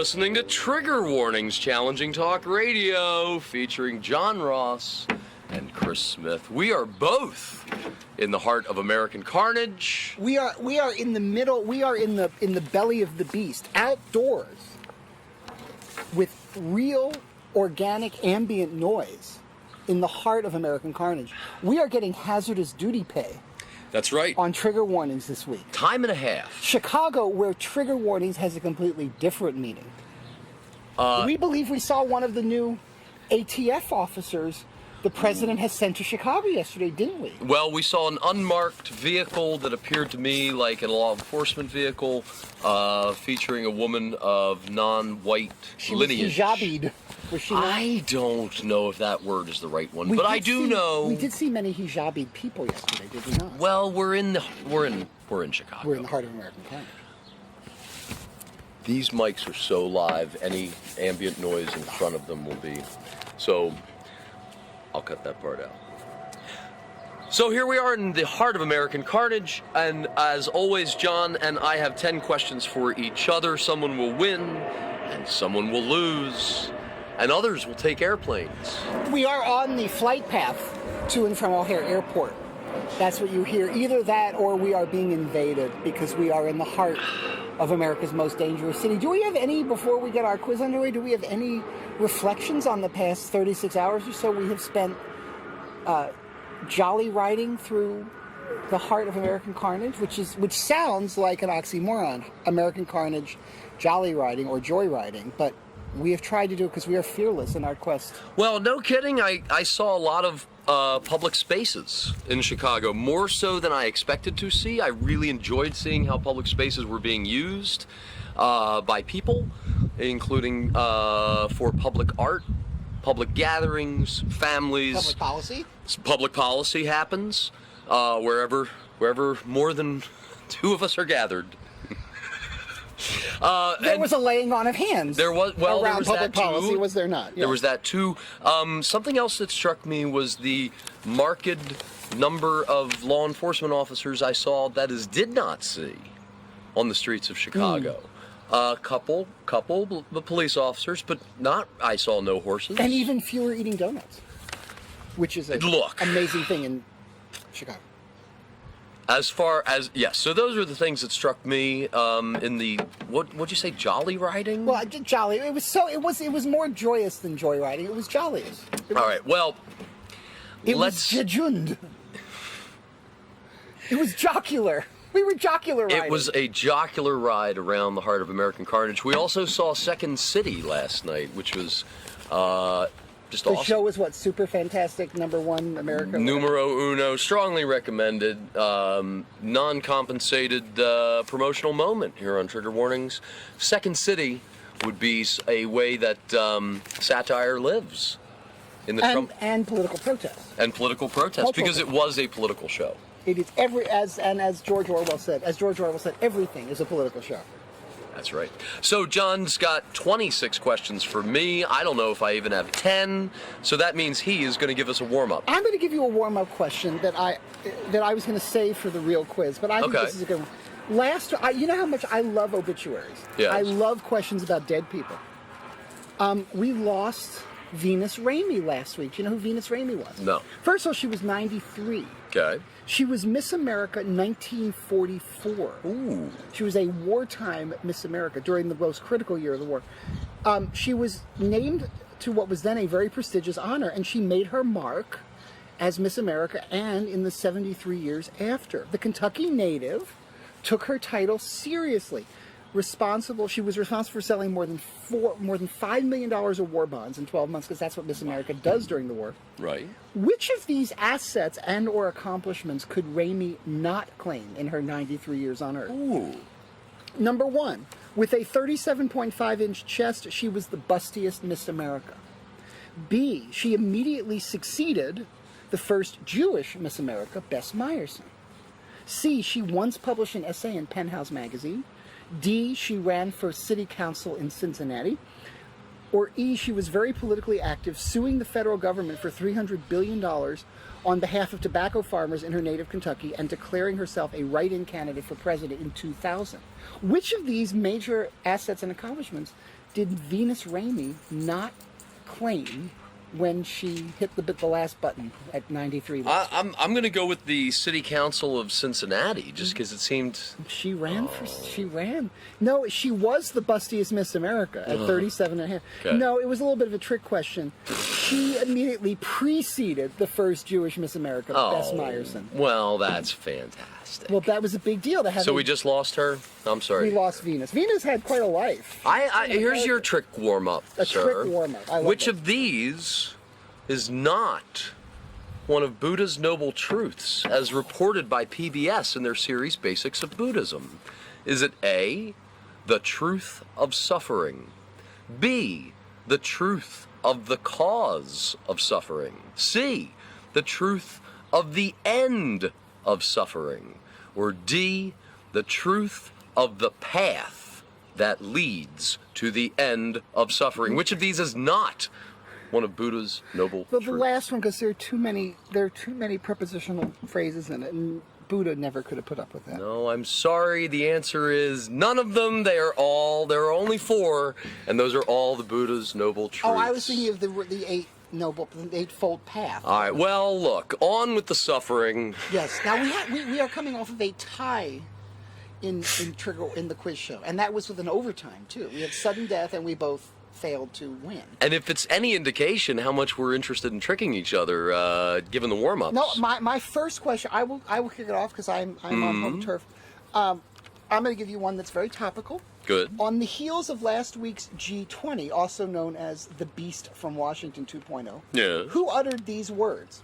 listening to Trigger Warnings Challenging Talk Radio, featuring John Ross and Chris Smith. We are both in the heart of American carnage. We are in the middle. We are in the belly of the beast, outdoors, with real, organic, ambient noise, in the heart of American carnage. We are getting hazardous duty pay. That's right. On trigger warnings this week. Time and a half. Chicago, where trigger warnings has a completely different meaning. We believe we saw one of the new ATF officers the president has sent to Chicago yesterday, didn't we? Well, we saw an unmarked vehicle that appeared to me like a law enforcement vehicle, featuring a woman of non-white lineage. She was hijabied. Was she not? I don't know if that word is the right one, but I do know we did see many hijabied people yesterday, did we not? Well, we're in Chicago. We're in the heart of American carnage. These mics are so live, any ambient noise in front of them will be. So I'll cut that part out. So here we are in the heart of American carnage, and as always, John and I have 10 questions for each other. Someone will win, and someone will lose, and others will take airplanes. We are on the flight path to and from O'Hare Airport. That's what you hear. Either that or we are being invaded, because we are in the heart of America's most dangerous city. Do we have any, before we get our quiz underway, do we have any reflections on the past 36 hours or so we have spent jolly riding through the heart of American carnage, which sounds like an oxymoron, American carnage, jolly riding, or joy riding, but we have tried to do it because we are fearless in our quest. Well, no kidding. I saw a lot of public spaces in Chicago, more so than I expected to see. I really enjoyed seeing how public spaces were being used by people, including for public art, public gatherings, families. Public policy? Public policy happens wherever more than two of us are gathered. There was a laying on of hands. There was around public policy, too. was there not? There was that too. Something else that struck me was the marked number of law enforcement officers I saw that did not see on the streets of Chicago. A couple the police officers, but I saw no horses. And even fewer eating donuts, which is an amazing thing in Chicago. As far as, yes, so those are the things that struck me in the, what'd you say, jolly riding? Well, jolly. It was more joyous than joyriding. It was jolly. All right, well, it was jejund. It was jocular. We were jocular riding. It was a jocular ride around the heart of American carnage. We also saw Second City last night, which was just awesome. The show was what? Super fantastic, #1 America. Numero uno, strongly recommended. Non-compensated promotional moment here on Trigger Warnings. Second City would be a way that satire lives in the Trump and political protest. And political protest, because it was a political show. It is as George Orwell said, everything is a political show. That's right. So John's got 26 questions for me. I don't know if I even have 10. So that means he is going to give us a warm-up. I'm going to give you a warm-up question that I was going to save for the real quiz, but I think this is a good one. You know how much I love obituaries. Yes. I love questions about dead people. We lost Venus Ramey last week. Do you know who Venus Ramey was? No. First of all, she was 93. Okay. She was Miss America 1944. Ooh. She was a wartime Miss America during the most critical year of the war. She was named to what was then a very prestigious honor, and she made her mark as Miss America and in the 73 years after. The Kentucky native took her title seriously. She was responsible for selling more than $5 million of war bonds in 12 months, because that's what Miss America does during the war. Right. Which of these assets and or accomplishments could Ramey not claim in her 93 years on Earth? Ooh. #1, with a 37.5-inch chest, she was the bustiest Miss America. B, she immediately succeeded the first Jewish Miss America, Bess Meyerson. C, she once published an essay in Penthouse magazine. D, she ran for city council in Cincinnati. Or E, she was very politically active, suing the federal government for $300 billion on behalf of tobacco farmers in her native Kentucky and declaring herself a write-in candidate for president in 2000. Which of these major assets and accomplishments did Venus Ramey not claim when she hit the last button at 93? I'm going to go with the City Council of Cincinnati, just because it seemed... She ran. No, she was the bustiest Miss America at 37 and a half. Okay. No, it was a little bit of a trick question. She immediately preceded the first Jewish Miss America, Bess Meyerson. Well, that's fantastic. Well, that was a big deal to have. So we just lost her? I'm sorry. We lost Venus. Venus had quite a life. Here's your trick warm-up, A sir. trick warm-up. I love Which it. of these is not one of Buddha's noble truths, as reported by PBS in their series Basics of Buddhism? Is it A, the truth of suffering, B, the truth of the cause of suffering, C, the truth of the end of suffering, or D, the truth of the path that leads to the end of suffering? Which of these is not one of Buddha's noble The truths? last one, because there are too many prepositional phrases in it, and Buddha never could have put up with that. No, I'm sorry. The answer is none of them. There are only 4, and those are all the Buddha's noble truths. Oh, I was thinking of the eightfold path. All right. Well, look, on with the suffering. Yes. Now we are coming off of a tie in the quiz show, and that was with an overtime too. We had sudden death, and we both failed to win. And if it's any indication how much we're interested in tricking each other, given the warm-ups. No, my first question, I will kick it off because I'm on home turf. I'm going to give you one that's very topical. Good. On the heels of last week's G20, also known as the Beast from Washington 2.0, Yeah. who uttered these words?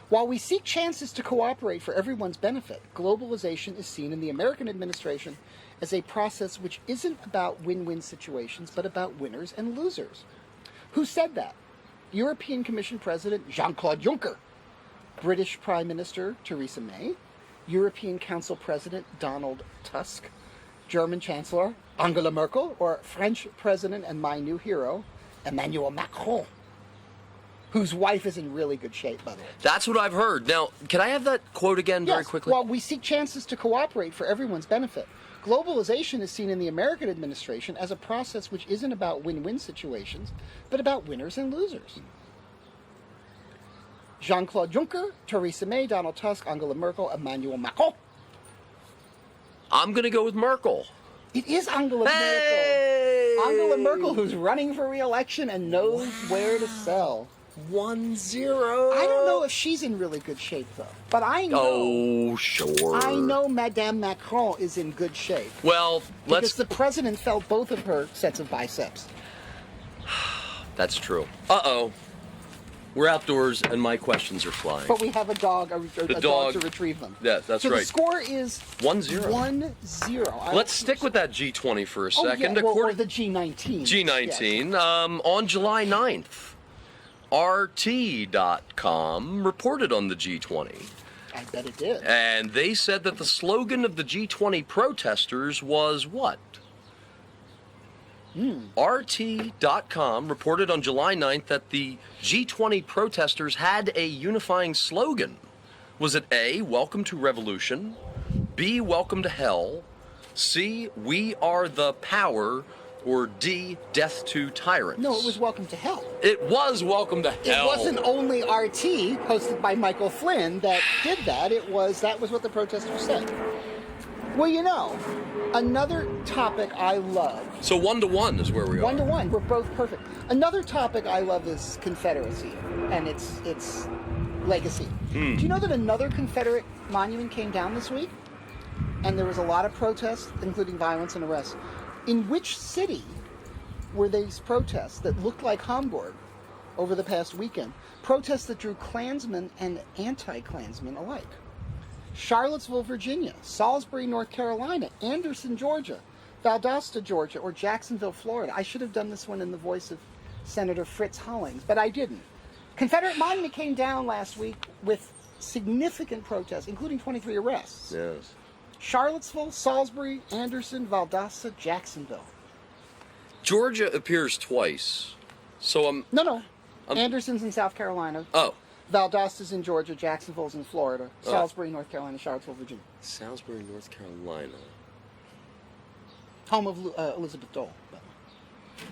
While we seek chances to cooperate for everyone's benefit, globalization is seen in the American administration as a process which isn't about win-win situations, but about winners and losers. Who said that? European Commission President Jean-Claude Juncker, British Prime Minister Theresa May, European Council President Donald Tusk, German Chancellor Angela Merkel, or French President and my new hero, Emmanuel Macron, whose wife is in really good shape, by the way. That's what I've heard. Now, can I have that quote again very quickly? While we seek chances to cooperate for everyone's benefit, globalization is seen in the American administration as a process which isn't about win-win situations, but about winners and losers. Jean-Claude Juncker, Theresa May, Donald Tusk, Angela Merkel, Emmanuel Macron. I'm going to go with Merkel. It is Angela Hey! Merkel. Angela Merkel, who's running for re-election and knows where to sell. 1-0. I don't know if she's in really good shape, though. But I know. Oh, sure. I know Madame Macron is in good shape. Well, Because the president felt both of her sets of biceps. That's true. Uh-oh. We're outdoors, and my questions are flying. But we have a dog, a dog to retrieve them. Yeah, that's so right. The score is 1-0. 1-0. Let's stick with that G20 for a second. Or the G19. G19. Yes. On July 9th, RT.com reported on the G20. I bet it did. And they said that the slogan of the G20 protesters was what? RT.com reported on July 9th that the G20 protesters had a unifying slogan. Was it A, welcome to revolution, B, welcome to hell, C, we are the power, or D, death to tyrants? No, it was Welcome to Hell. It was welcome to hell. It wasn't only RT, hosted by Michael Flynn, that did that. That was what the protesters said. Well, you know, another topic I love. So 1-1 is where we are. 1-1. We're both perfect. Another topic I love is Confederacy and its legacy. Do you know that another Confederate monument came down this week? And there was a lot of protests, including violence and arrests. In which city were these protests that looked like Hamburg over the past weekend? Protests that drew Klansmen and anti-Klansmen alike. Charlottesville, Virginia, Salisbury, North Carolina, Anderson, Georgia, Valdosta, Georgia, or Jacksonville, Florida. I should have done this one in the voice of Senator Fritz Hollings, but I didn't. Confederate monument came down last week with significant protests, including 23 arrests. Yes. Charlottesville, Salisbury, Anderson, Valdosta, Jacksonville. Georgia appears twice. So No. Anderson's in South Carolina. Oh. Valdosta's in Georgia. Jacksonville's in Florida. Salisbury, North Carolina. Charlottesville, Virginia. Salisbury, North Carolina. Home of Elizabeth Dole.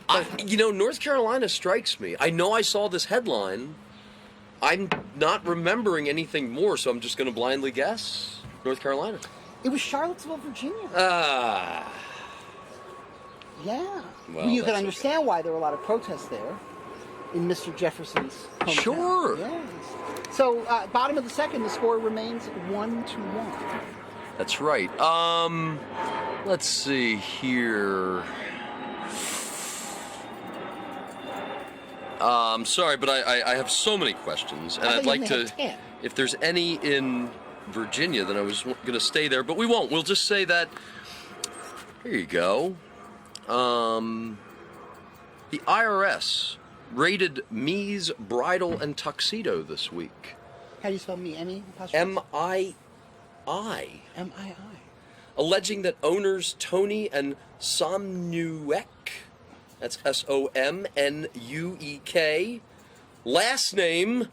North Carolina strikes me. I know I saw this headline. I'm not remembering anything more, so I'm just going to blindly guess North Carolina. It was Charlottesville, Virginia. Yeah. Well, You can that's understand why there were a lot of protests there in Mr. Jefferson's hometown. Sure. Yes. So, bottom of the second, the score remains 1-1. That's right. Let's see here. I'm sorry, but I have so many questions, and I'd like to. 10. If there's any in Virginia, then I was going to stay there, but we won't. We'll just say that. Here you go. The IRS raided Me's Bridal and Tuxedo this week. How do you spell me? M-E? M-I-I. M-I-I. Alleging that owners Tony and Somnuek, that's S-O-M-N-U-E-K, last name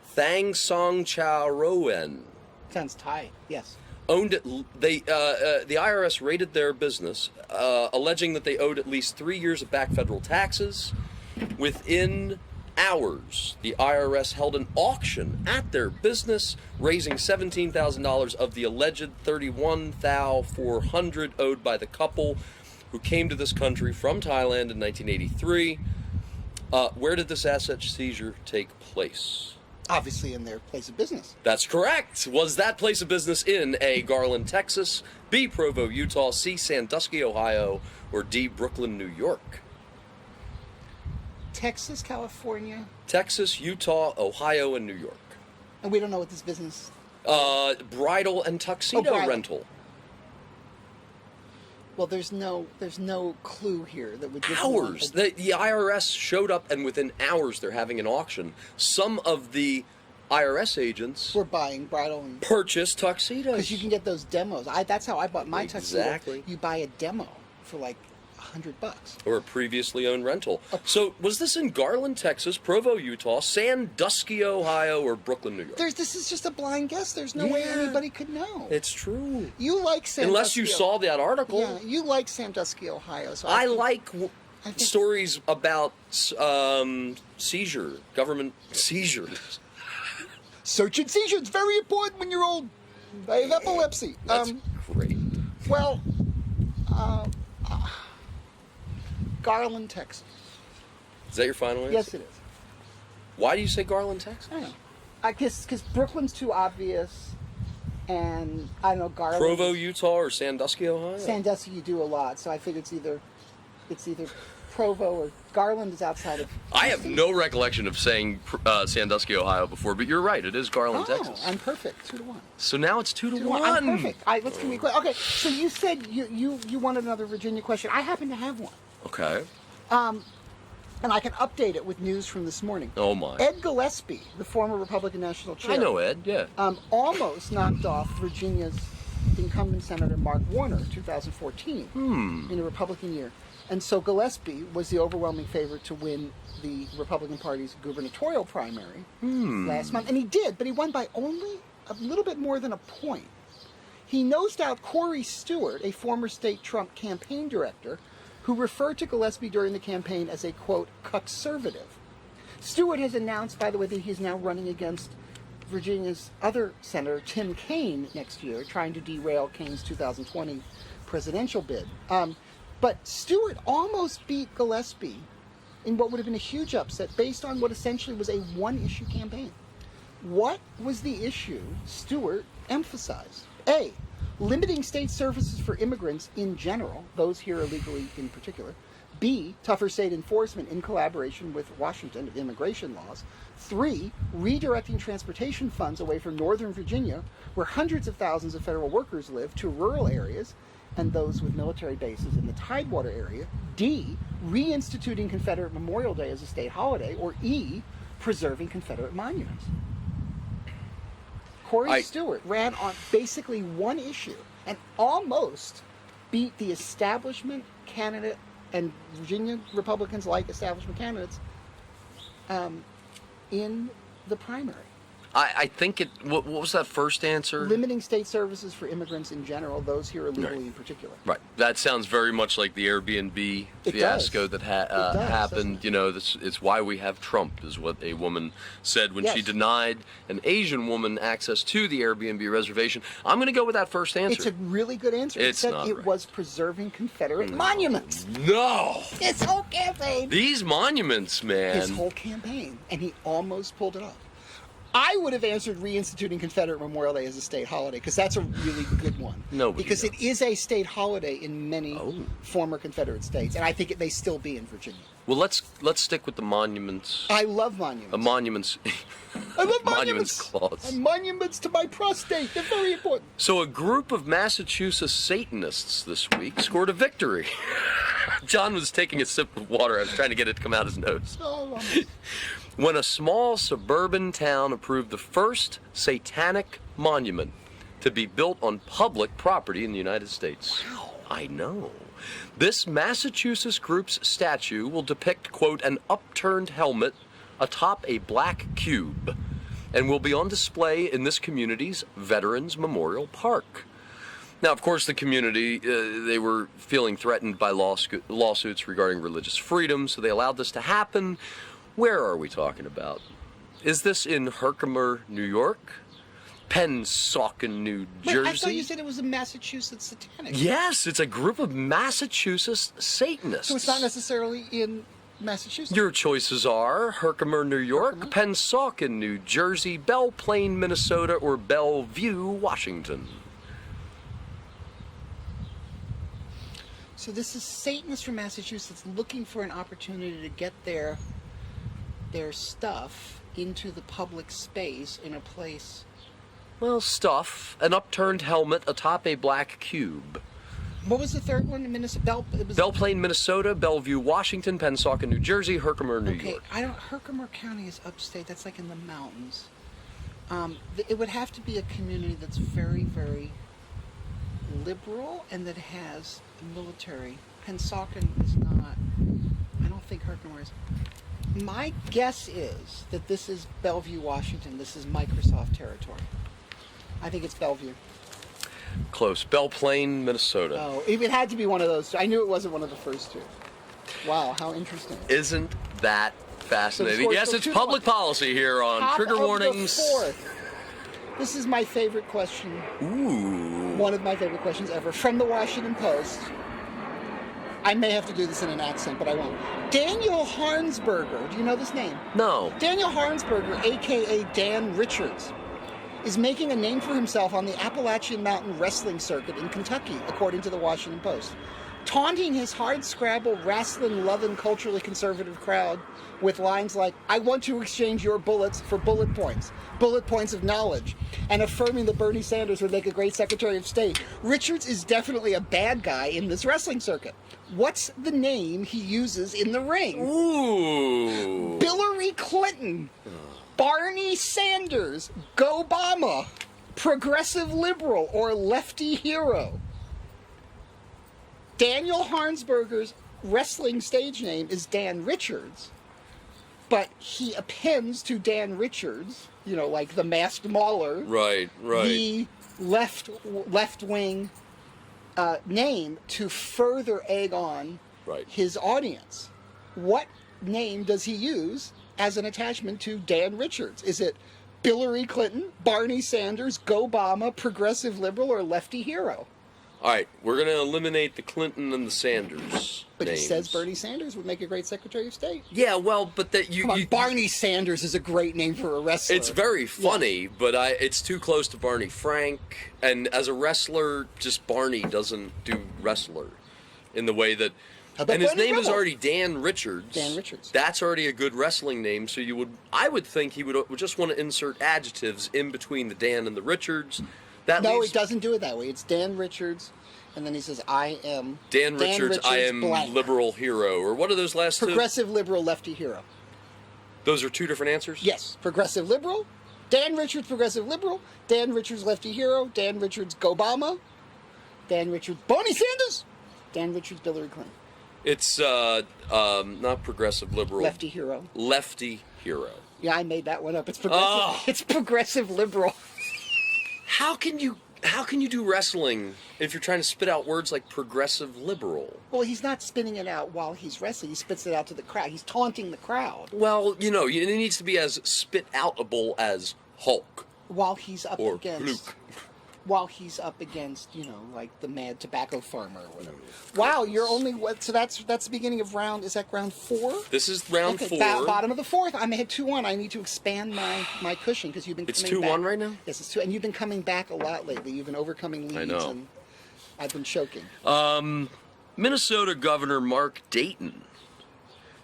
Thang Song Chow Roen, Sounds Thai. Yes. owned it. The IRS raided their business, alleging that they owed at least 3 years of back federal taxes. Within hours, the IRS held an auction at their business, raising $17,000 of the alleged $31,400 owed by the couple who came to this country from Thailand in 1983. Where did this asset seizure take place? Obviously in their place of business. That's correct. Was that place of business in A, Garland, Texas, B, Provo, Utah, C, Sandusky, Ohio, or D, Brooklyn, New York? Texas, California, Texas, Utah, Ohio, and New York. and we don't know what this business... Bridal and tuxedo bridal. rental. Well, there's no clue here that would give Hours. The IRS showed up, and within hours they're having an auction. Some of the IRS agents We're buying bridal and... purchased tuxedos. Because you can get those demos. That's how I bought my tuxedo. Exactly. You buy a demo for like $100. Or a previously owned rental. So was this in Garland, Texas, Provo, Utah, Sandusky, Ohio, or Brooklyn, New York? This is just a blind guess. There's no way Yeah. anybody could know. It's true. You like Sandusky. Unless you saw that article. Yeah, you like Sandusky, Ohio. So I think- like I think- stories about seizure, government seizures. Search and seizure. It's very important when you're old. I have epilepsy. That's great. Well, Garland, Texas. Is that your final answer? Yes, it is. Why do you say Garland, Texas? I don't know. I guess because Brooklyn's too obvious, and I don't know, Garland. Provo, Utah, or Sandusky, Ohio? Sandusky, you do a lot, so I think it's either Provo or Garland is outside of. I have no recollection of saying Sandusky, Ohio before, but you're right. It is Garland, Oh, Texas. I'm perfect. 2-1. So now it's 2-1. 2-1. I'm perfect. Let's give me a question. Okay, so you said you wanted another Virginia question. I happen to have one. Okay. And I can update it with news from this morning. Oh, my. Ed Gillespie, the former Republican national chair, I know Ed, yeah. almost knocked off Virginia's incumbent Senator Mark Warner in 2014 in a Republican year. And so Gillespie was the overwhelming favorite to win the Republican Party's gubernatorial primary last month. And he did, but he won by only a little bit more than a point. He nosed out Corey Stewart, a former state Trump campaign director, who referred to Gillespie during the campaign as a, quote, conservative. Stewart has announced, by the way, that he's now running against Virginia's other senator, Tim Kaine, next year, trying to derail Kaine's 2020 presidential bid. But Stewart almost beat Gillespie in what would have been a huge upset based on what essentially was a one-issue campaign. What was the issue Stewart emphasized? A, limiting state services for immigrants in general, those here illegally in particular. B, tougher state enforcement in collaboration with Washington of immigration laws. 3, redirecting transportation funds away from Northern Virginia, where hundreds of thousands of federal workers live, to rural areas and those with military bases in the Tidewater area. D, reinstituting Confederate Memorial Day as a state holiday. Or E, preserving Confederate monuments. Corey Stewart ran on basically one issue and almost beat the establishment candidate, and Virginia Republicans like establishment candidates, in the primary. I think it. What was that first answer? Limiting state services for immigrants in general, those here illegally Right. in particular. Right. That sounds very much like the Airbnb fiasco that does, happened. doesn't it? It's why we have Trump, is what a woman said when she Yes. denied an Asian woman access to the Airbnb reservation. I'm going to go with that first answer. It's a really good answer. It's it said not it right. was preserving Confederate monuments. No! His whole campaign. These monuments, man. His whole campaign. And he almost pulled it off. I would have answered reinstituting Confederate Memorial Day as a state holiday, because that's a really good one. Nobody Because does. it is a state holiday in many Oh. former Confederate states, and I think it may still be in Virginia. Well, let's stick with the monuments. I love monuments. A monuments. I love monuments monuments. clause. And monuments to my prostate. They're very important. So a group of Massachusetts Satanists this week scored a victory. John was taking a sip of water. I was trying to get it to come out his nose. Oh, almost. When a small suburban town approved the first satanic monument to be built on public property in the United States. Wow. I know. This Massachusetts group's statue will depict, quote, an upturned helmet atop a black cube, and will be on display in this community's Veterans Memorial Park. Now, of course, the community, they were feeling threatened by lawsuits regarding religious freedom, so they allowed this to happen. Where are we talking about? Is this in Herkimer, New York? Pennsauken, New Jersey? Wait, I thought you said it was a Massachusetts satanic. Yes, it's a group of Massachusetts Satanists. So it's not necessarily in Massachusetts. Your choices are Herkimer, New York, Pennsauken, New Jersey, Belle Plaine, Minnesota, or Bellevue, Washington. So this is Satanists from Massachusetts looking for an opportunity to get their stuff into the public space in a place. Well, stuff, an upturned helmet atop a black cube. What was the third one? Minnesota. Belle Plaine, Minnesota, Bellevue, Washington, Pennsauken, New Jersey, Herkimer, New Okay, York. Herkimer County is upstate. That's like in the mountains. It would have to be a community that's very, very liberal and that has military. Pennsauken is not. I don't think Herkimer is. My guess is that this is Bellevue, Washington. This is Microsoft territory. I think it's Bellevue. Close. Belle Plaine, Minnesota. Oh, it had to be one of those two. I knew it wasn't one of the first two. Wow, how interesting. Isn't that fascinating? So Yes, it's public policy here on Top Trigger of the Warnings. fourth. This is my favorite question. Ooh. One of my favorite questions ever. From the Washington Post. I may have to do this in an accent, but I won't. Daniel Harnsberger. Do you know this name? No. Daniel Harnsberger, a.k.a. Dan Richards, is making a name for himself on the Appalachian Mountain Wrestling Circuit in Kentucky, according to the Washington Post. Taunting his hard-scrabble, wrestling-loving, culturally conservative crowd with lines like, I want to exchange your bullets for bullet points of knowledge, and affirming that Bernie Sanders would make a great Secretary of State. Richards is definitely a bad guy in this wrestling circuit. What's the name he uses in the ring? Ooh. Hillary Clinton, Barney Sanders, Go-Bama, progressive liberal, or lefty hero. Daniel Harnsberger's wrestling stage name is Dan Richards, but he appends to Dan Richards, you know, like the masked mauler, Right. the left-wing name to further egg on Right. his audience. What name does he use as an attachment to Dan Richards? Is it Hillary Clinton, Barney Sanders, Go-Bama, progressive liberal, or lefty hero? All right, we're going to eliminate the Clinton and the Sanders But names. he says Bernie Sanders would make a great Secretary of State. Yeah, well, but that you... Come on, you Barney Sanders is a great name for a wrestler. It's very funny, but it's too close to Barney Frank. And as a wrestler, just Barney doesn't do wrestler in the way that... How about And his Barney name is Rubble? already Dan Richards. Dan Richards. That's already a good wrestling name, so I would think he would just want to insert adjectives in between the Dan and the Richards. That No, leaves it doesn't do it that way. It's Dan Richards, and then he says, I am... Dan Richards, I am blank. liberal hero. Or what are those last two? Progressive liberal, lefty hero. Those are two different answers? Yes, progressive liberal. Dan Richards, progressive liberal. Dan Richards, lefty hero. Dan Richards, Go-Bama. Dan Richards, Bernie Sanders. Dan Richards, Hillary Clinton. It's not progressive liberal. Lefty hero. Lefty hero. Yeah, I made that one up. It's progressive. Oh. It's progressive liberal. How can you do wrestling if you're trying to spit out words like progressive liberal? Well, he's not spitting it out while he's wrestling. He spits it out to the crowd. He's taunting the crowd Well, it needs to be as spit outable as Hulk while he's up or against. Luke. While he's up against, like the mad tobacco farmer or whatever. Wow, you're only what? So that's the beginning of round. Is that round 4? This is round 4. Bottom of the 4th. I'm ahead 2-1. I need to expand my cushion because you've been. It's coming 2-1 back. right now. Yes, it's 2, and you've been coming back a lot lately. You've been overcoming leads. I know. And I've been choking. Minnesota Governor Mark Dayton.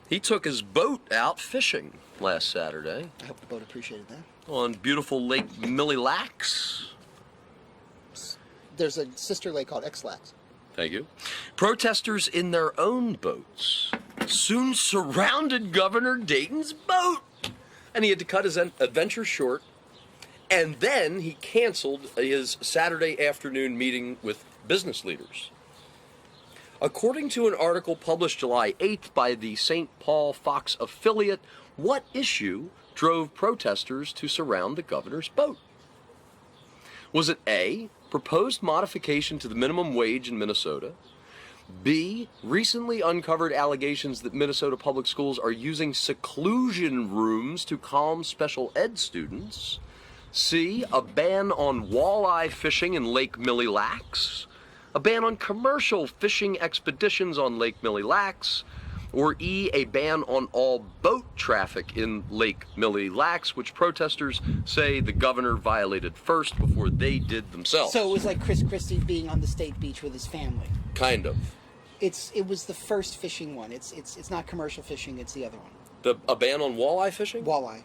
He took his boat out fishing last Saturday I hope the boat appreciated that. on beautiful Lake Mille Lacs. There's a sister lake called X-Lax. Thank you. Protesters in their own boats soon surrounded Governor Dayton's boat, and he had to cut his adventure short, and then he canceled his Saturday afternoon meeting with business leaders. According to an article published July 8th by the St. Paul Fox affiliate, what issue drove protesters to surround the governor's boat? Was it A, proposed modification to the minimum wage in Minnesota? B, recently uncovered allegations that Minnesota public schools are using seclusion rooms to calm special ed students? C, a ban on walleye fishing in Lake Mille Lacs? A ban on commercial fishing expeditions on Lake Mille Lacs? Or E, a ban on all boat traffic in Lake Mille Lacs, which protesters say the governor violated first before they did themselves. So it was like Chris Christie being on the state beach with his family. Kind of. It was the first fishing one. It's not commercial fishing. It's the other one. A ban on walleye fishing? Walleye.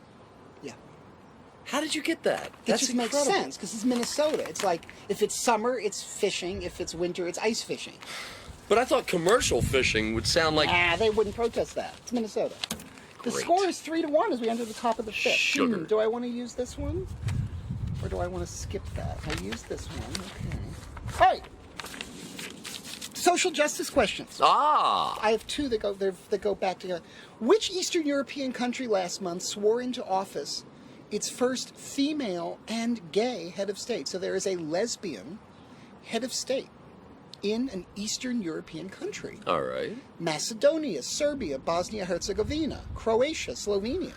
Yeah. How did you get that? That just makes sense because it's Minnesota. It's like if it's summer, it's fishing. If it's winter, it's ice fishing. But I thought commercial fishing would sound like... They wouldn't protest that. It's Minnesota. The Great. score is 3-1 as we enter the top of the 5th. Sugar. Do I want to use this one? Or do I want to skip that? I use this one. Okay. All right. Social justice questions. Ah! I have 2 that go back together. Which Eastern European country last month swore into office its first female and gay head of state? So there is a lesbian head of state in an Eastern European country. All right. Macedonia, Serbia, Bosnia-Herzegovina, Croatia, Slovenia.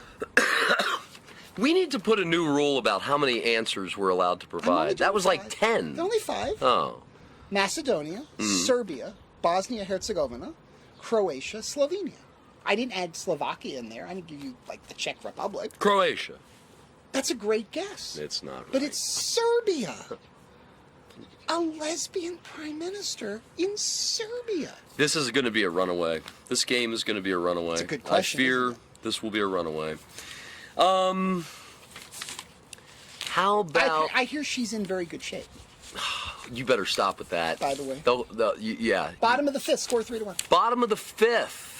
We need to put a new rule about how many answers we're allowed to I'm only provide. doing That was like 5. 10. Only 5. Oh. Macedonia, Serbia, Bosnia-Herzegovina, Croatia, Slovenia. I didn't add Slovakia in there. I didn't give you, like, the Czech Republic. Croatia. That's a great guess. It's not right. But it's Serbia. A lesbian prime minister in Serbia. This is going to be a runaway. This game is going to be a runaway. It's a good question, I fear isn't it? this will be a runaway. How about... I hear she's in very good shape. You better stop with that. By the way. Yeah. Bottom of the 5th, score 3-1. Bottom of the 5th.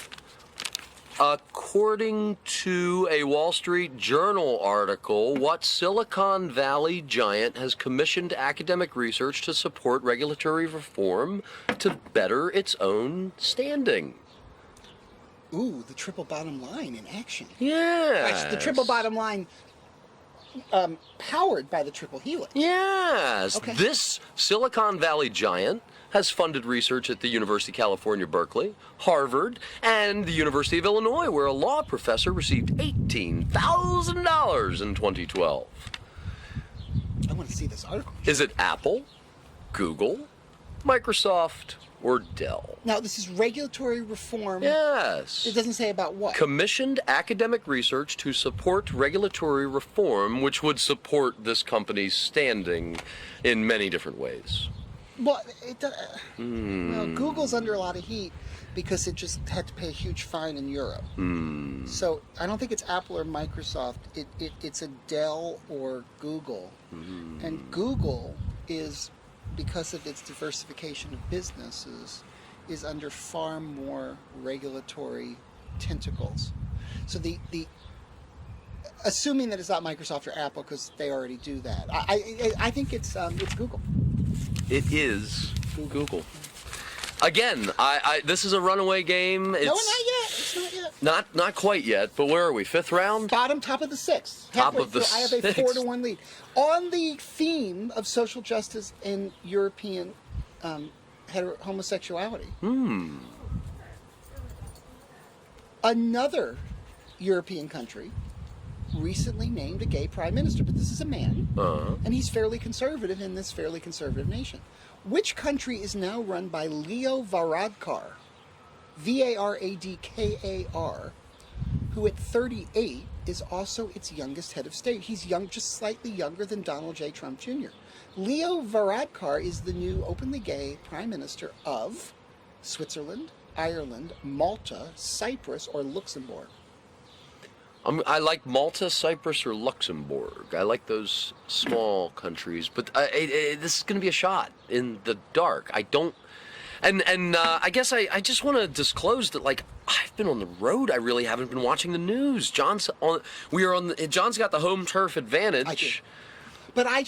According to a Wall Street Journal article, what Silicon Valley giant has commissioned academic research to support regulatory reform to better its own standing? Ooh, the triple bottom line in action. Yeah. Actually, the triple bottom line powered by the triple helix. Yes. Okay. This Silicon Valley giant has funded research at the University of California, Berkeley, Harvard, and the University of Illinois, where a law professor received $18,000 in 2012. I want to see this article. Is it Apple, Google, Microsoft, or Dell? Now, this is regulatory reform. Yes. It doesn't say about what. Commissioned academic research to support regulatory reform, which would support this company's standing in many different ways. Well, well, Google's under a lot of heat because it just had to pay a huge fine in Europe. So I don't think it's Apple or Microsoft. It's a Dell or Google. And Google is, because of its diversification of businesses, is under far more regulatory tentacles. So the assuming that it's not Microsoft or Apple, because they already do that, I think it's Google. It is Google. Again, this is a runaway game. No, not yet. It's not yet. Not quite yet, but where are we? Fifth round? Top of the sixth. Top Halfway of the through, I have a sixth. 4-1 lead. On the theme of social justice and European homosexuality. Another European country recently named a gay prime minister, but this is a man, and he's fairly conservative in this fairly conservative nation. Which country is now run by Leo Varadkar, Varadkar, who at 38 is also its youngest head of state. He's young, just slightly younger than Donald J. Trump Jr. Leo Varadkar is the new openly gay prime minister of Switzerland, Ireland, Malta, Cyprus, or Luxembourg. I like Malta, Cyprus, or Luxembourg. I like those small countries, but this is going to be a shot in the dark. I don't, and I guess I just want to disclose that, like, I've been on the road. I really haven't been watching the news. John's got the home turf advantage. I do. But I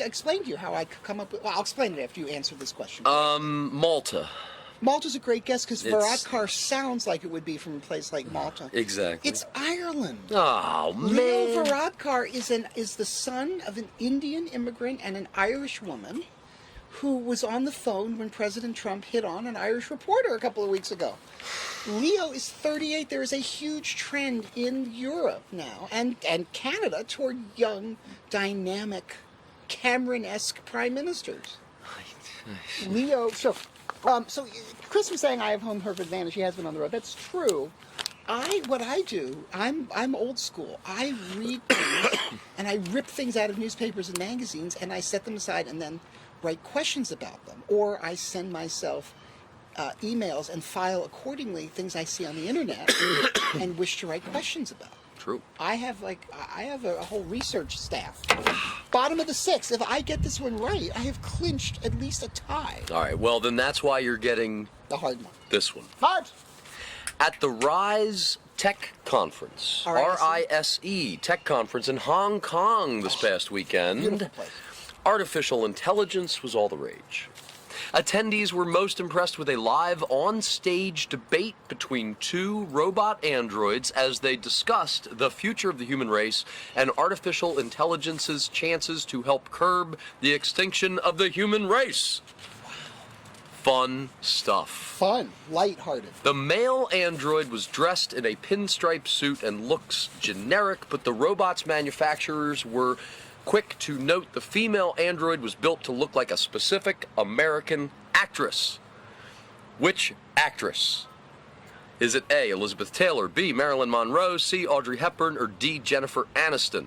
explained to you how I could come up with. Well, I'll explain it after you answer this question. Malta. Malta's a great guess because Varadkar sounds like it would be from a place like Malta. Exactly. It's Ireland. Oh, man. Leo Varadkar is the son of an Indian immigrant and an Irish woman who was on the phone when President Trump hit on an Irish reporter a couple of weeks ago. Leo is 38. There is a huge trend in Europe now and Canada toward young, dynamic, Cameron-esque prime ministers. Leo, so Chris was saying I have home turf advantage. He has been on the road. That's true. I'm old school. I read things and I rip things out of newspapers and magazines and I set them aside and then write questions about them. Or I send myself emails and file accordingly things I see on the internet and wish to write questions about. True. I have a whole research staff. Bottom of the sixth. If I get this one right, I have clinched at least a tie. All right. Well, then that's why you're getting The hard one. this one. Hard. At the Rise Tech Conference, RISE Tech Conference in Hong Kong this past weekend, Beautiful place. artificial intelligence was all the rage. Attendees were most impressed with a live on-stage debate between two robot androids as they discussed the future of the human race and artificial intelligence's chances to help curb the extinction of the human race. Fun stuff. Fun. Lighthearted. The male android was dressed in a pinstripe suit and looks generic, but the robot's manufacturers were quick to note the female android was built to look like a specific American actress. Which actress? Is it A, Elizabeth Taylor, B, Marilyn Monroe, C, Audrey Hepburn, or D, Jennifer Aniston?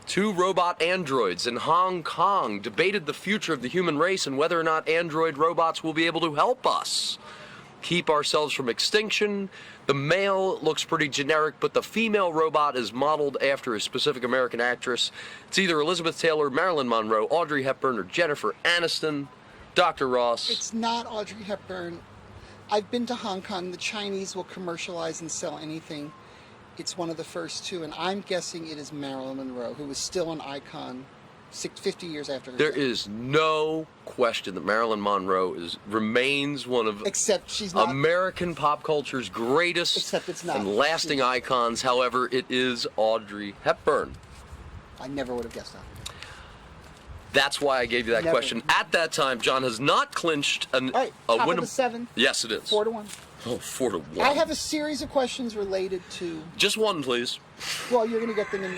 Two robot androids in Hong Kong debated the future of the human race and whether or not android robots will be able to help us keep ourselves from extinction. The male looks pretty generic, but the female robot is modeled after a specific American actress. It's either Elizabeth Taylor, Marilyn Monroe, Audrey Hepburn, or Jennifer Aniston. Dr. Ross. It's not Audrey Hepburn. I've been to Hong Kong. The Chinese will commercialize and sell anything. It's one of the first two, and I'm guessing it is Marilyn Monroe, who is still an icon 50 years after her There death. is no question that Marilyn Monroe remains one of Except she's not American pop culture's greatest Except it's not. and lasting icons. However, it is Audrey Hepburn. I never would have guessed that. That's why I gave you that Never. question. At that time, John has not clinched a All right, top win. of the seven. Yes, it is. 4-1. Oh, 4-1. I have a series of questions related to. Just one, please. Well, you're going to get them in.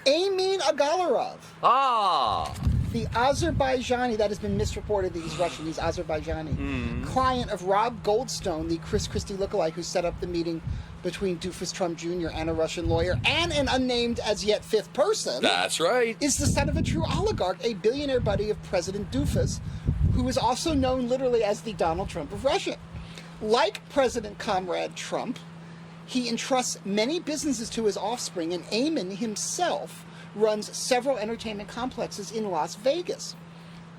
Amin Agalarov, Ah, the Azerbaijani, that has been misreported that he's Russian, he's Azerbaijani, client of Rob Goldstone, the Chris Christie lookalike who set up the meeting between Doofus Trump Jr. and a Russian lawyer and an unnamed as yet fifth person, that's right. is the son of a true oligarch, a billionaire buddy of President Doofus, who is also known literally as the Donald Trump of Russia. Like President Comrade Trump, he entrusts many businesses to his offspring, and Amin himself runs several entertainment complexes in Las Vegas.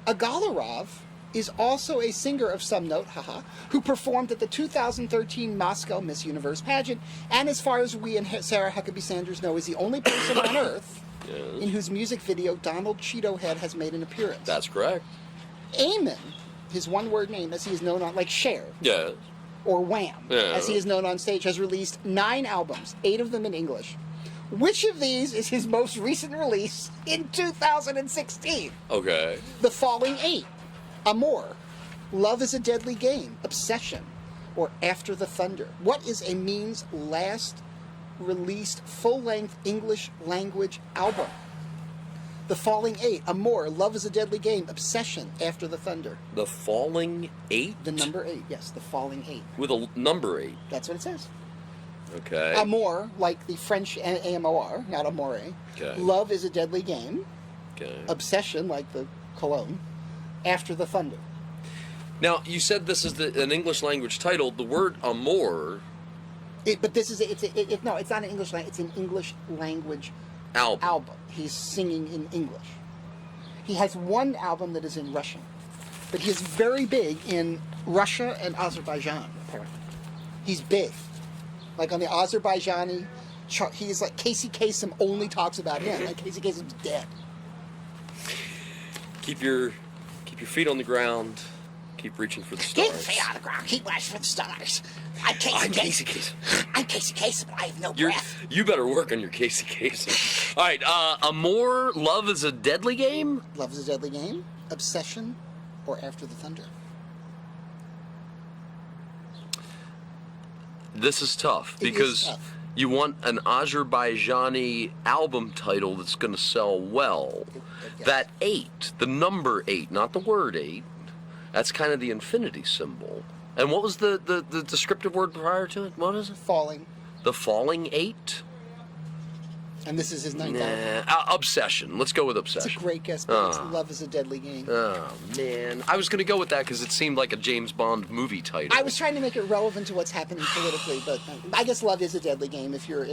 Agalarov is also a singer of some note, who performed at the 2013 Moscow Miss Universe pageant, and as far as we and Sarah Huckabee Sanders know, is the only person on earth in whose music video Donald Cheeto Head has made an appearance. That's correct. Amin his one-word name, as he is known on, like Cher Yeah. or Wham, Yeah. as he is known on stage, has released 9 albums, 8 of them in English. Which of these is his most recent release in 2016? Okay. The following 8: Amour, Love is a Deadly Game, Obsession, or After the Thunder. What is Amin's last released full-length English language album? The following 8: Amour, Love is a Deadly Game, Obsession, After the Thunder. The Falling 8? The number 8, yes, the following 8. With a number 8. That's what it says. Okay. Amour, like the French AMOR, not amore. Okay. Love is a Deadly Game. Okay. Obsession, like the cologne. After the Thunder. Now, you said this is an English language title. The word amour But this is no, it's not an English language. It's an English language album. He's singing in English. He has one album that is in Russian, but he is very big in Russia and Azerbaijan. Apparently, he's big. Like on the Azerbaijani chart, he's like Casey Kasem only talks about him. Like Casey Kasem's dead. Keep your feet on the ground. Keep reaching for the stars. Keep your feet on the ground. Keep reaching for the stars. I'm Casey Kasem. I'm Casey Kasem, but I have no breath. You better work on your Casey Kasem. All right, Amour, Love is a Deadly Game? Love is a Deadly Game, Obsession, or After the Thunder. This is tough It is because tough. you want an Azerbaijani album title that's going to sell well. Yes. That 8, the number 8, not the word 8, that's kind of the infinity symbol. And what was the descriptive word prior to it? What is it? Falling. The Falling 8? And this is his ninth album. Obsession. Let's go with It's Obsession. a great guess, but it's Love is a Deadly Game. Oh, man. I was going to go with that because it seemed like a James Bond movie title. I was trying to make it relevant to what's happening politically, but I guess Love is a Deadly Game if you're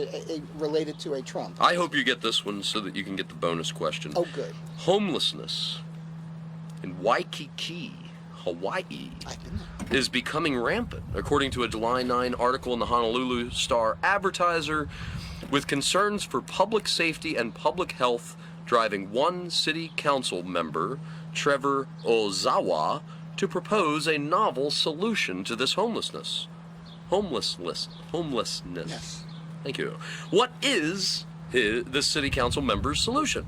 related to a Trump. I hope you get this one so that you can get the bonus question. Oh, good. Homelessness in Waikiki, Hawaii, I've been there. is becoming rampant, according to a July 9 article in the Honolulu Star-Advertiser, with concerns for public safety and public health driving one city council member, Trevor Ozawa, to propose a novel solution to this homelessness. Homelessness. Yes. Thank you. What is this city council member's solution?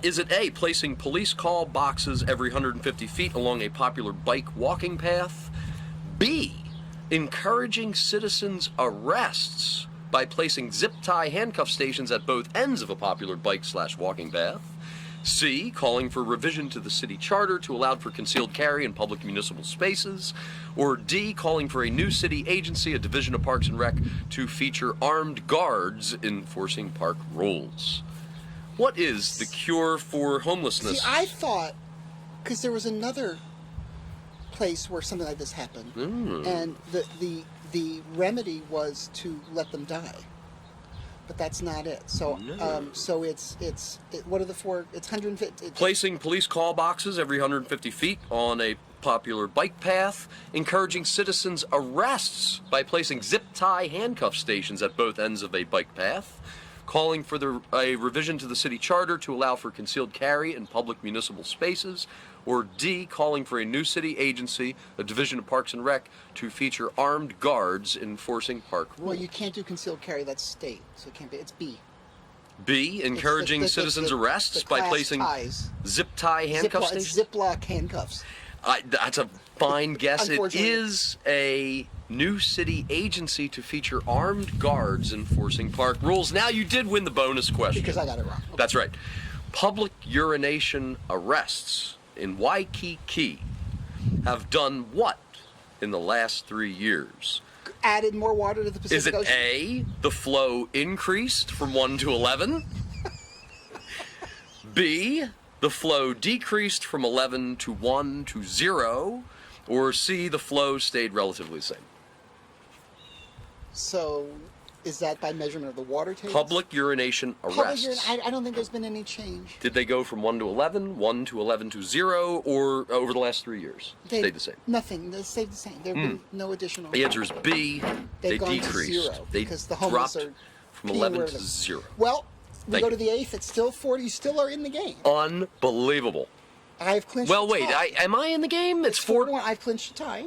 Is it A, placing police call boxes every 150 feet along a popular bike walking path? B, encouraging citizens' arrests by placing zip-tie handcuff stations at both ends of a popular bike/walking path? C, calling for revision to the city charter to allow for concealed carry in public municipal spaces? Or D, calling for a new city agency, a division of Parks and Rec, to feature armed guards enforcing park rules? What is the cure for homelessness? See, I thought, because there was another place where something like this happened, and the remedy was to let them die, but that's not it. So so it's what are the 4? It's 150. Placing police call boxes every 150 feet on a popular bike path, encouraging citizens' arrests by placing zip-tie handcuff stations at both ends of a bike path, calling for a revision to the city charter to allow for concealed carry in public municipal spaces, or D, calling for a new city agency, a division of Parks and Rec, to feature armed guards enforcing park rules. Well, you can't do concealed carry. That's state, so it can't be. It's B. B, encouraging citizens' arrests by placing zip-tie handcuff stations? Ziploc handcuffs. That's a fine guess. It Unfortunately. is a new city agency to feature armed guards enforcing park rules. Now, you did win the bonus question. Because I got it wrong. Okay. That's right. Public urination arrests in Waikiki have done what in the last 3 years? Added more water to the Pacific Is it Ocean. A, the flow increased from 1 to 11? B, the flow decreased from 11 to 1 to 0? Or C, the flow stayed relatively the same? So, is that by measurement of the water table? Public urination arrests. I don't think there's been any change. Did they go from 1 to 11, 1 to 11 to 0, or over the last 3 years? Stayed the same. Nothing. They stayed the same. There have been no additional. The answer is B. They've gone decreased. to 0 They because the homeless dropped are from being 11 rid to of them. 0. Well, we Thank go you. to the 8th. It's still 40. You still are in the game. Unbelievable. I've clinched. Well, a wait. tie. Am I in the game? It's 4-1. I've clinched a tie.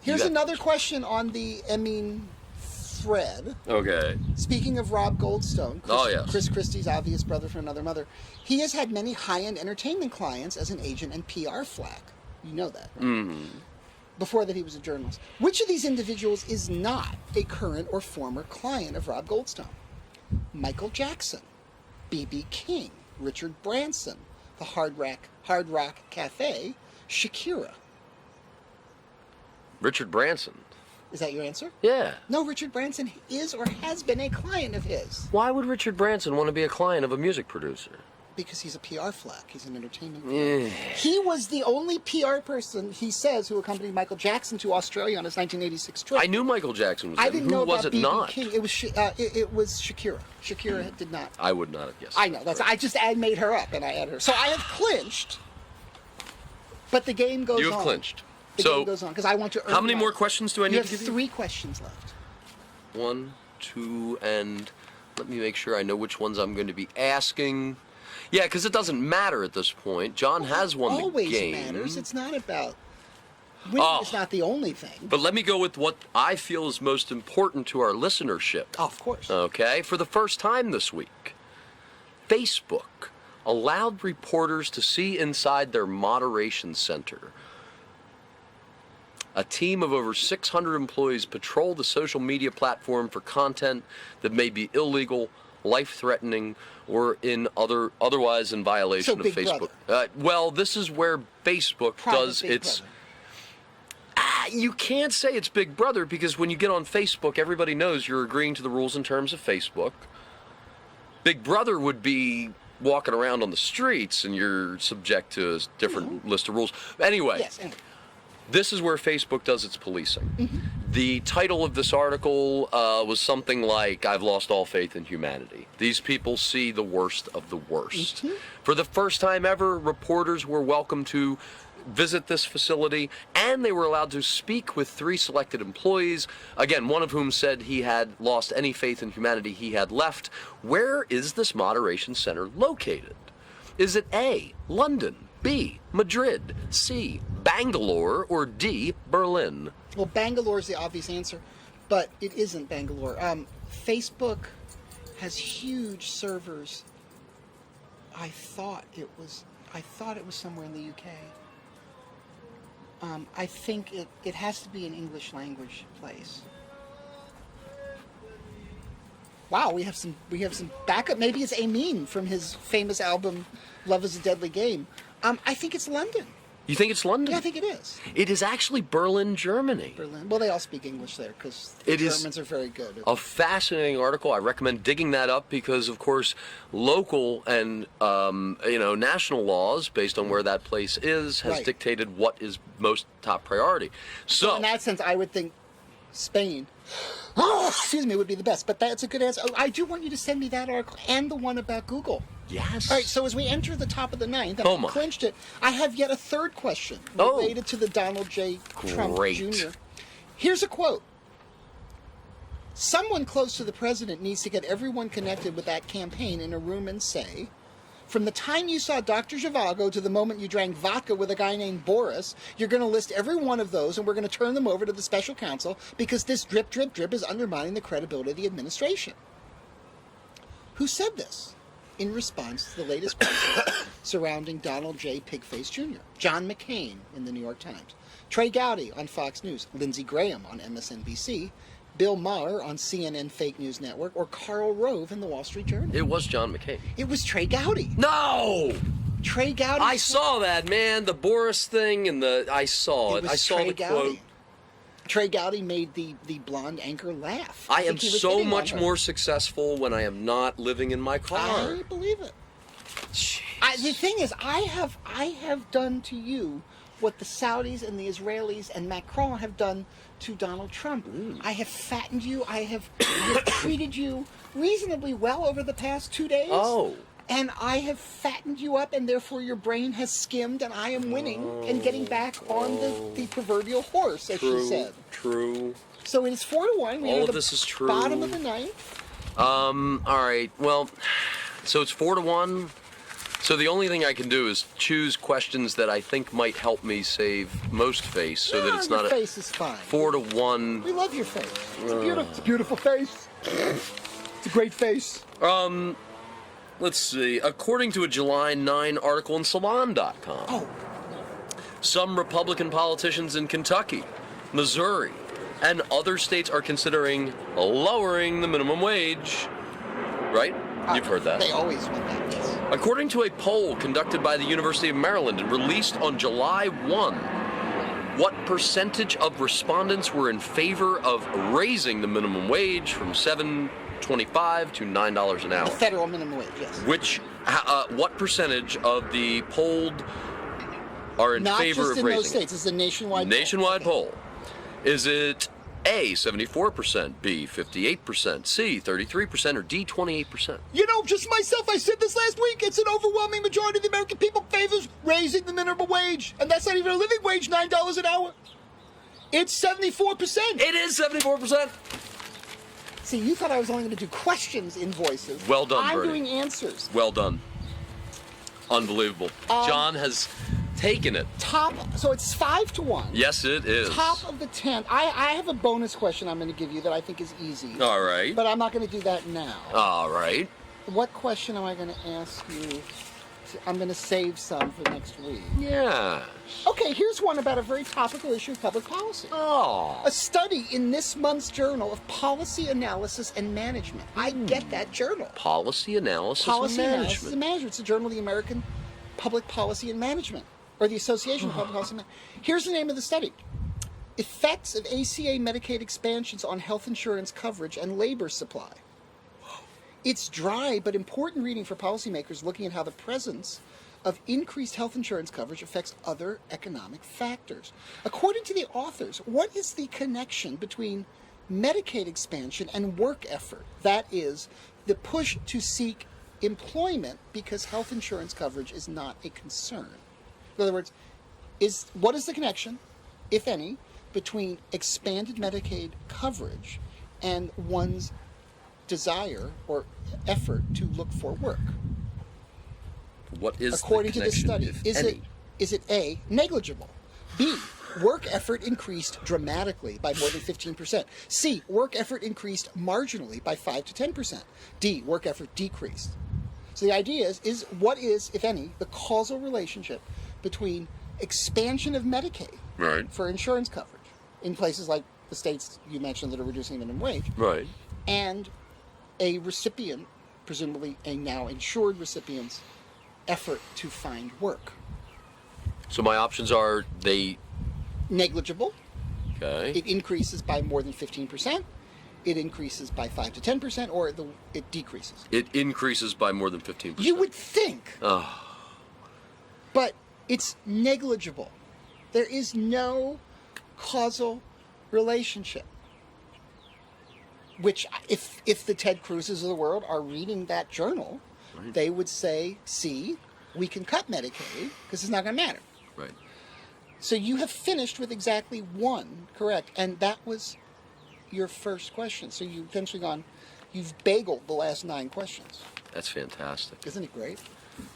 Here's got another question on the thread. Okay. Speaking of Rob Goldstone, yes. Chris Christie's obvious brother from another mother, he has had many high-end entertainment clients as an agent and PR flack. You know that, right? Mm-hmm. Before that, he was a journalist. Which of these individuals is not a current or former client of Rob Goldstone? Michael Jackson, B.B. King, Richard Branson, the Hard Rock Cafe, Shakira. Richard Branson. Is that your answer? Yeah. No, Richard Branson is or has been a client of his. Why would Richard Branson want to be a client of a music producer? Because he's a PR flack. He's an entertainment PR. Yeah. He was the only PR person, he says, who accompanied Michael Jackson to Australia on his 1986 trip. I knew Michael Jackson was there. I didn't Who know was about it B.B. not? King. It was it was Shakira. Shakira did not. I would not have guessed. I know. I just made her up and I added her. So I have clinched, but the game goes on. You have clinched. The game goes on because I want to earn how many my- more questions do I need You to have give you? 3 questions left. 1, 2, and let me make sure I know which ones I'm going to be asking. Yeah, because it doesn't matter at this point. John has won the Always game. matters. It's not about winning. Is not the only thing. But let me go with what I feel is most important to our listenership. Of course. Okay, for the first time this week, Facebook allowed reporters to see inside their moderation center. A team of over 600 employees patrol the social media platform for content that may be illegal, life-threatening, or otherwise in violation So of Big Facebook. Well, this is where Facebook Private does Big its. Brother. You can't say it's Big Brother because when you get on Facebook, everybody knows you're agreeing to the rules and terms of Facebook. Big Brother would be walking around on the streets and you're subject to a different list of rules. Anyway, Yes. Anyway. this is where Facebook does its policing. The title of this article was something like, I've lost all faith in humanity. These people see the worst of the worst. For the first time ever, reporters were welcome to visit this facility, and they were allowed to speak with 3 selected employees, again, one of whom said he had lost any faith in humanity he had left. Where is this moderation center located? Is it A, London, B, Madrid, C, Bangalore, or D, Berlin? Well, Bangalore is the obvious answer, but it isn't Bangalore. Facebook has huge servers. I thought it was somewhere in the UK. I think it has to be an English language place. Wow, we have some backup. Maybe it's Amin from his famous album "Love Is a Deadly Game." I think it's London. You think it's London? Yeah, I think it is. It is actually Berlin, Germany. Berlin. Well, they all speak English there because the Germans are very good. A fascinating article. I recommend digging that up because, of course, local and national laws based on where that place is has Right. dictated what is most top priority. So in that sense, I would think Spain, excuse me, would be the best. But that's a good answer. Oh, I do want you to send me that article and the one about Google. yes. All right, so as we enter the top of the 9th, and Oh, I my. clinched it, I have yet a third question Oh. related to the Donald J. Trump Great. Jr. Here's a quote. Someone close to the president needs to get everyone connected with that campaign in a room and say, from the time you saw Dr. Zhivago to the moment you drank vodka with a guy named Boris, you're going to list every one of those and we're going to turn them over to the special counsel because this drip, drip, drip is undermining the credibility of the administration. Who said this? In response to the latest question surrounding Donald J. Pigface Jr., John McCain in the New York Times, Trey Gowdy on Fox News, Lindsey Graham on MSNBC, Bill Maher on CNN Fake News Network, or Karl Rove in the Wall Street Journal. It was John McCain. It was Trey Gowdy. No! Trey Gowdy. I saw that, man. The Boris thing and I saw it. was I saw Trey the Gowdy. quote. Trey Gowdy made the blonde anchor laugh. I am think he was so hitting on much her. more successful when I am not living in my car. I believe it. Jeez. The thing is, I have done to you what the Saudis and the Israelis and Macron have done to Donald Trump. I have fattened you. I have treated you reasonably well over the past 2 days. Oh. And I have fattened you up, and therefore your brain has skimmed, and I am winning and getting back on the proverbial horse, as she said. True. So it is 4-1. We All are of at this the is true. bottom of the ninth. All right. Well, so it's 4-1. So So the only thing I can do is choose questions that I think might help me save most face, so that it's your not a face is fine. 4-to-1. We love your face. It's a beautiful face. It's a great face. Let's see. According to a July 9 article in Salon.com, Oh, some Republican politicians in Kentucky, Missouri, and other states are considering lowering the minimum wage. Right? You've heard that. They always want that, yes. According to a poll conducted by the University of Maryland and released on July 1, what percentage of respondents were in favor of raising the minimum wage from $7.25 to $9 an hour? The federal minimum wage, yes. What percentage of the polled are in Not favor just of in raising? those states. It's a nationwide Nationwide poll. poll. Is it A, 74%, B, 58%, C, 33%, or D, 28%? You know, just myself, I said this last week. It's an overwhelming majority of the American people favors raising the minimum wage. And that's not even a living wage, $9 an hour. It's 74%. It is 74%. See, you thought I was only going to do questions in voices. Well done, I'm Bernie. doing answers. Well done. Unbelievable. John has taken it. So it's 5-1. Yes, it is. Top of the 10. I have a bonus question I'm going to give you that I think is easy. All right. But I'm not going to do that now. All right. What question am I going to ask you? I'm going to save some for next week. Yeah. Okay, here's one about a very topical issue of public policy. Oh. A study in this month's Journal of Policy Analysis and Management. I get that journal. Policy analysis Policy and Analysis management. and Management. It's a journal of the American Public Policy and Management, or the Association of Public Policy and Management. Here's the name of the study. Effects of ACA Medicaid expansions on health insurance coverage and labor supply. It's dry but important reading for policymakers looking at how the presence of increased health insurance coverage affects other economic factors. According to the authors, what is the connection between Medicaid expansion and work effort? That is, the push to seek employment because health insurance coverage is not a concern. In other words, what is the connection, if any, between expanded Medicaid coverage and one's desire or effort to look for work? What is According the to this connection, study, if any? is it A, negligible? B, work effort increased dramatically by more than 15%. C, work effort increased marginally by 5 to 10%. D, work effort decreased. So the idea is what is, if any, the causal relationship between expansion of Medicaid Right. for insurance coverage in places like the states you mentioned that are reducing the minimum wage, Right. and a recipient, presumably a now insured recipient's effort to find work? So my options are they. Negligible. Okay. It increases by more than 15%. It increases by 5 to 10%, or it decreases. It increases by more than 15%. You would think, Oh. but it's negligible. There is no causal relationship. Which, if the Ted Cruzes of the world are reading that journal, Right. they would say, see, we can cut Medicaid because it's not going to matter. Right. So you have finished with exactly one correct, and that was your first question. So you've essentially you've bageled the last 9 questions. That's fantastic. Isn't it great?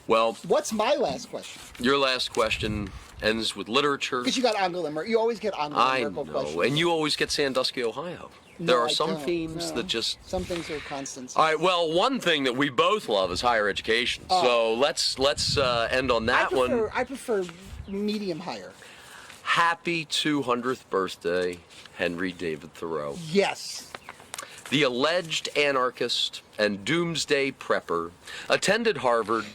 Well, What's my last question? your last question ends with literature. Because you got Angela Merkel. You always get Angela I Merkel know, questions. and you always get Sandusky, Ohio. No, There are I some don't. themes No. that just. Some things are constants. All right. Well, one thing that we both love is higher education. So let's end on that one. I prefer medium higher. Happy 200th birthday, Henry David Thoreau. Yes. The alleged anarchist and doomsday prepper attended Harvard,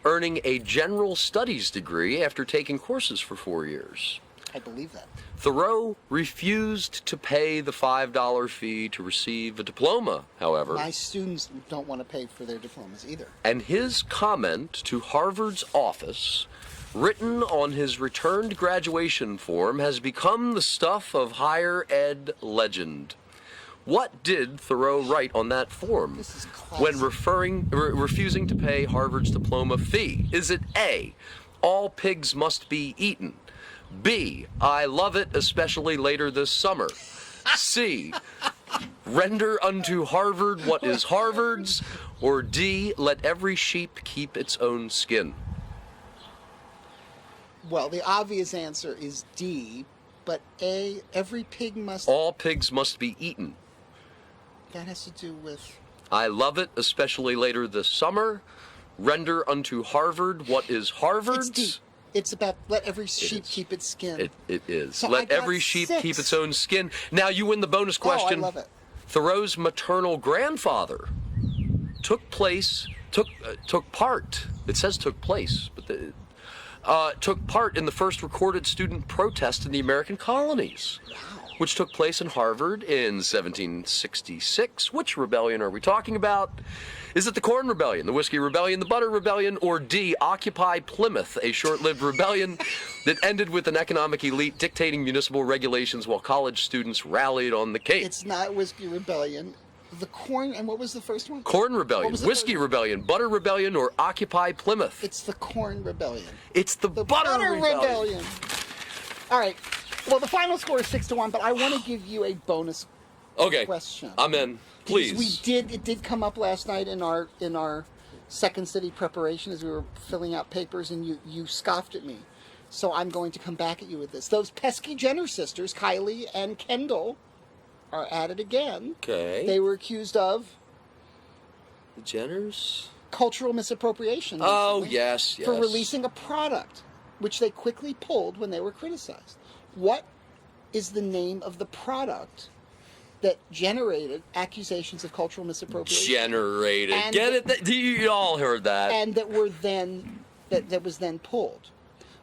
earning a general studies degree after taking courses for 4 years. I believe that. Thoreau refused to pay the $5 fee to receive a diploma, however, My students don't want to pay for their diplomas either. and his comment to Harvard's office, written on his returned graduation form, has become the stuff of higher ed legend. What did Thoreau write on that form This is classic. when refusing to pay Harvard's diploma fee? Is it A, all pigs must be eaten? B, I love it, especially later this summer? C, Render unto Harvard what is Harvard's, or D, let every sheep keep its own skin? Well, the obvious answer is D, but A, every pig must... All pigs must be eaten. That has to do with... I love it, especially later this summer. Render unto Harvard what is Harvard's. It's D. It's about let every sheep keep its skin. It is. So I Let got every sheep 6. keep its own skin. Now you win the bonus question. Oh, I love it. Thoreau's maternal grandfather took part. It says took place, but took part in the first recorded student protest in the American colonies, which took place in Harvard in 1766. Which rebellion are we talking about? Is it the Corn Rebellion, the Whiskey Rebellion, the Butter Rebellion, or D, Occupy Plymouth, a short-lived rebellion that ended with an economic elite dictating municipal regulations while college students rallied on the Cape? It's not Whiskey Rebellion. The Corn, and what was the first one? Corn Rebellion, Whiskey Rebellion, Butter Rebellion, or Occupy Plymouth? It's the Corn Rebellion. It's the Butter Rebellion. All right. Well, the final score is 6-1, but I want to give you a bonus question. I'm in. Please. Because it did come up last night in our Second City preparation as we were filling out papers, and you scoffed at me. So I'm going to come back at you with this. Those pesky Jenner sisters, Kylie and Kendall, are at it again. Okay. They were accused of The Jenners? cultural misappropriation. Oh, recently yes. For releasing a product, which they quickly pulled when they were criticized. What is the name of the product that generated accusations of cultural misappropriation? Generated. And Get it? You all heard that. And that were then that was then pulled.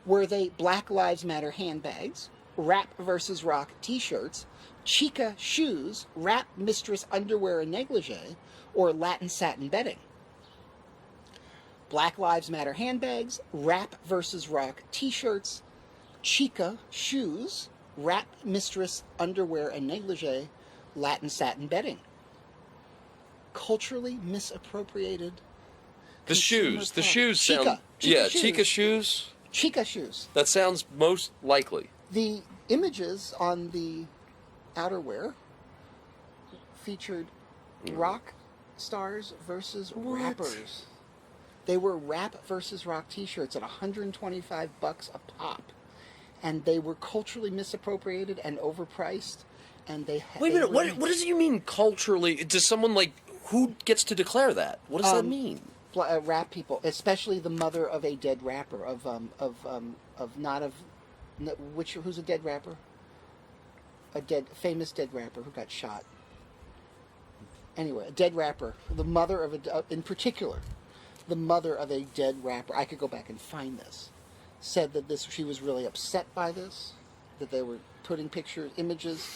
Were they Black Lives Matter handbags, Rap versus Rock T-shirts, Chica shoes, Rap Mistress underwear and negligee, or Latin satin bedding? Black Lives Matter handbags, Rap versus Rock T-shirts, Chica shoes, Rap Mistress underwear and negligee, Latin satin bedding. Culturally misappropriated. The shoes Chica. sound... Chica shoes. Chica shoes? Chica shoes. That sounds most likely. The images on the outerwear featured rock stars versus rappers. They were Rap versus Rock T-shirts at $125 a pop, and they were culturally misappropriated and overpriced. And they Wait a minute. What does it mean culturally? Does someone who gets to declare that? What does that mean? Rap people, especially the mother of a dead rapper, who's a dead rapper? Famous dead rapper who got shot. Anyway, a dead rapper, the mother of in particular, the mother of a dead rapper. I could go back and find this. Said that she was really upset by this, that they were putting images.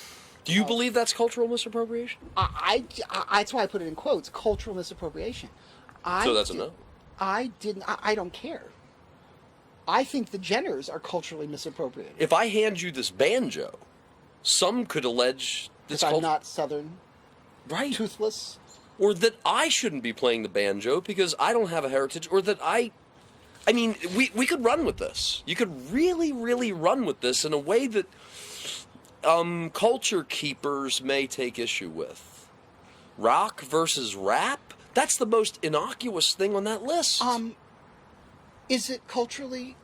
Do you believe that's cultural misappropriation? That's why I put it in quotes. Cultural misappropriation. So that's a no? I don't care. I think the Jenners are culturally misappropriated. If I hand you this banjo, some could allege this I'm not Southern, right, toothless, or that I shouldn't be playing the banjo because I don't have a heritage, or that I mean, we could run with this. You could really, really run with this in a way that culture keepers may take issue with. Rock versus rap? That's the most innocuous thing on that list. Is it culturally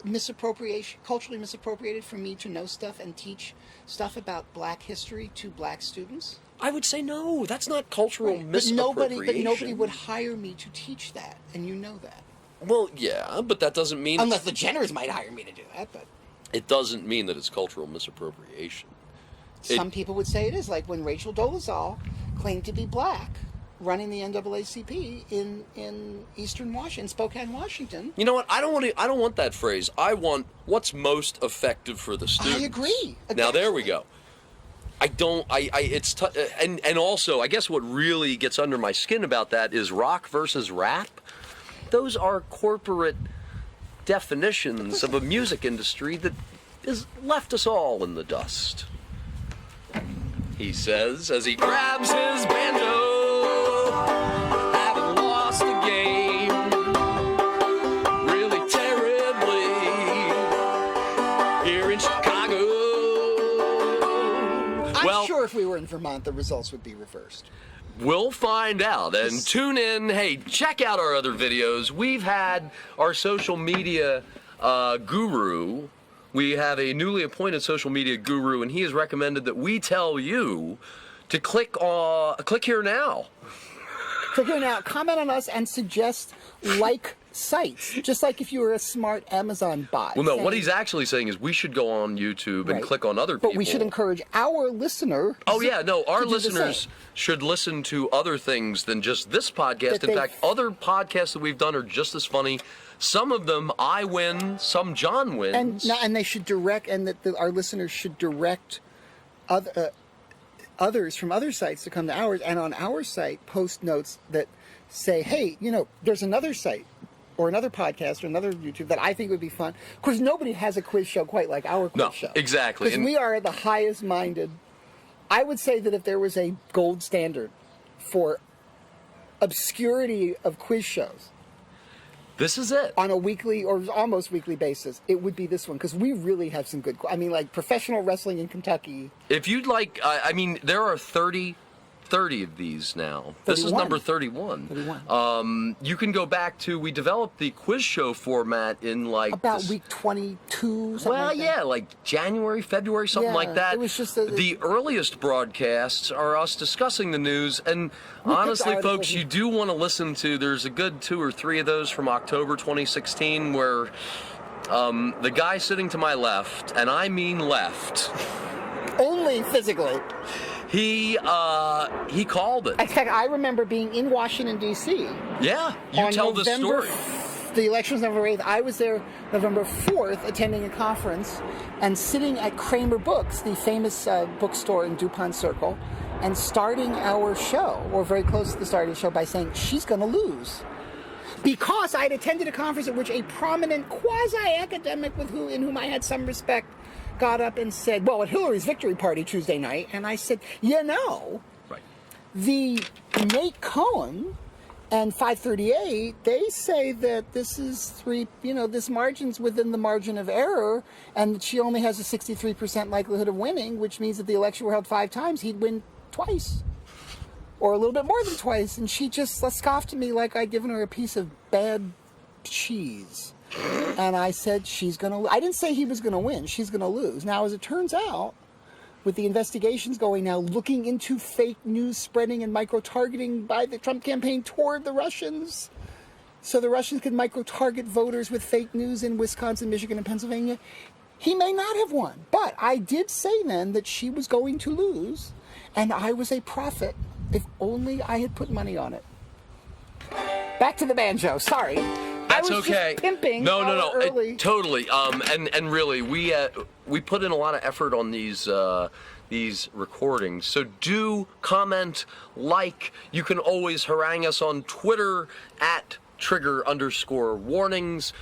misappropriated for me to know stuff and teach stuff about Black history to Black students? I would say no. That's not cultural misappropriation. But nobody would hire me to teach that, and you know that. Well, yeah, but that doesn't mean... Unless the Jenners might hire me to do that, but... It doesn't mean that it's cultural misappropriation. Some people would say it is, like when Rachel Dolezal claimed to be Black running the NAACP in Eastern Washington, Spokane, Washington. You know what? I don't want that phrase. I want what's most effective for the students. I agree. Now there we go. And also, I guess what really gets under my skin about that is rock versus rap. Those are corporate definitions of a music industry that has left us all in the dust. He says as he grabs his banjo, having lost the game really terribly here in Chicago. I'm sure if we were in Vermont, the results would be reversed. We'll find out, and tune in. Hey, check out our other videos. We've had our social media guru. We have a newly appointed social media guru, and he has recommended that we tell you to click here now. Click here now, comment on us, and suggest like sites, just like if you were a smart Amazon bot. Well, no, what he's actually saying is we should go on YouTube and click on other people. But we should encourage our listener. Oh, yeah, no, our listeners should listen to other things than just this podcast. In fact, other podcasts that we've done are just as funny. Some of them I win, some John wins. And they should direct, and that our listeners should direct others from other sites to come to ours, and on our site post notes that say, hey, there's another site or another podcast or another YouTube that I think would be fun. Of course, nobody has a quiz show quite like our quiz show. Exactly. Because we are the highest minded. I would say that if there was a gold standard for obscurity of quiz shows, this is it. On a weekly or almost weekly basis, it would be this one, because we really have some good, like professional wrestling in Kentucky. If you'd like, there are 30 of these now. 31. This is number 31. 31. You can go back to, we developed the quiz show format in about week 22, something like January, February, something like that. It was just the earliest broadcasts are us discussing the news, and honestly, folks, you do want to listen to, there's a good 2 or 3 of those from October 2016 where the guy sitting to my left, and I mean left. Only physically. He called it. In fact, I remember being in Washington, D.C. Yeah, you tell the story. The election was November 8th. I was there November 4th attending a conference and sitting at Kramer Books, the famous bookstore in DuPont Circle, and starting our show, or very close to the start of the show, by saying, she's going to lose. Because I had attended a conference at which a prominent quasi-academic in whom I had some respect got up and said, well, at Hillary's victory party Tuesday night, and I said, the Nate Cohn and 538, they say that this is this margin's within the margin of error, and that she only has a 63% likelihood of winning, which means that the election were held 5 times, he'd win twice. Or a little bit more than twice, and she just scoffed at me like I'd given her a piece of bad cheese. And I said, I didn't say he was going to win. She's going to lose. Now, as it turns out, with the investigations going now, looking into fake news spreading and micro-targeting by the Trump campaign toward the Russians, so the Russians could micro-target voters with fake news in Wisconsin, Michigan, and Pennsylvania, he may not have won. But I did say then that she was going to lose, and I was a prophet. If only I had put money on it. Back to the banjo. Sorry. That's I was okay. Just pimping no, early. Totally. And really, we put in a lot of effort on these recordings. So do comment, like. You can always harangue us on Twitter at @trigger_warnings.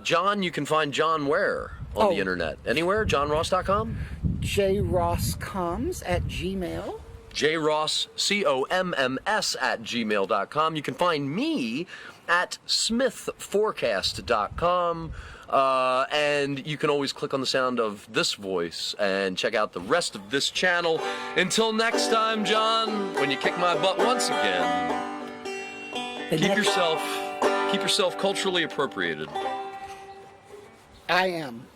John, you can find John where on the internet? Anywhere? JohnRoss.com? jrosscoms @gmail. jrosscoms @gmail.com. You can find me at smithforecast.com. And you can always click on the sound of this voice and check out the rest of this channel. Until next time, John, when you kick my butt once again, keep yourself culturally appropriated. I am.